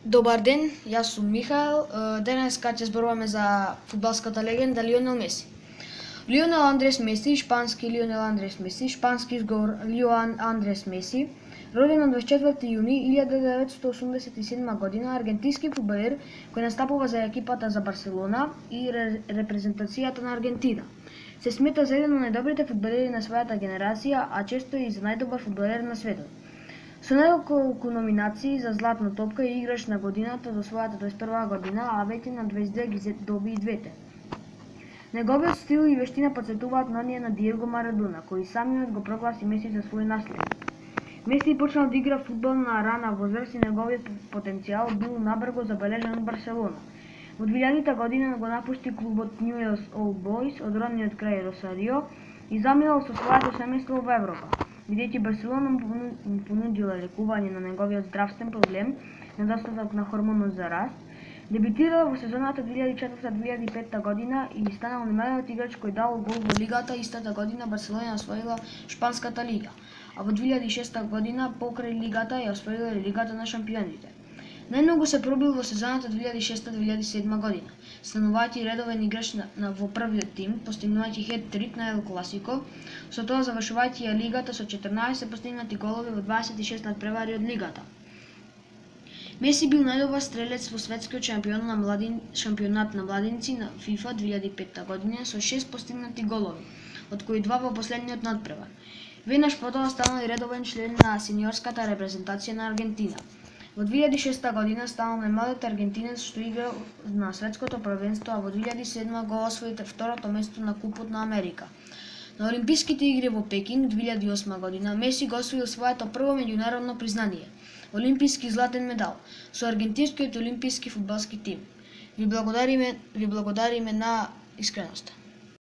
Добар ден, јас сум Михаел. Денеска ќе зборуваме за фудбалската легенда Лионел Меси. Лионел Андрес Меси, шпански Лионел Андрес Меси, шпански изговор Лиоан Андрес Меси, роден на 24 јуни 1987 година, аргентински фудбалер кој настапува за екипата за Барселона и репрезентацијата на Аргентина. Се смета за еден од најдобрите фудбалери на својата генерација, а често и за најдобар фудбалер на светот. Со неколку номинации за златна топка и играч на годината до својата 21 година, а веќе на 22 ги доби и двете. Неговиот стил и вештина потсетуваат на оние на Диего Марадона, кој самиот го прогласи Меси за свој наследник. Меси почнал да игра фудбал на рана возраст и неговиот потенцијал бил набрзо забележан од Барселона. Во 2000 година го напушти клубот Newell's Old Boys од родниот крај Росарио и заминал со своето семејство во Европа. Бидејќи Барселона му понудила лекување на неговиот здравствен проблем, недостаток на хормонот за раст, дебитирал во сезоната 2004-2005 година и станал најмладиот играч кој дал гол во лигата. Истата година Барселона освоила шпанската лига, а во 2006 година покрај лигата ја освоила и лигата на шампионите. Најмногу се пробил во сезоната 2006-2007 година, станувајќи редовен играч во првиот тим, постигнувајќи хет-трик на Ел Класико, со тоа завршувајќи ја лигата со 14 постигнати голови во 26 надпревари од лигата. Меси бил најдобар стрелец во светскиот шампионат на младинци на FIFA 2005 година со 6 постигнати голови, од кои 2 во последниот надпревар. Веднаш потоа станал и редовен член на сениорската репрезентација на Аргентина. Во 2006 година станал најмладиот аргентинец што игра на светското првенство, а во 2007 го освои второто место на Купот на Америка. На Олимписките игри во Пекинг 2008 година Меси го освоил своето прво меѓународно признание – олимписки златен медал со аргентинскиот олимписки фудбалски тим. Ви благодариме на искреноста.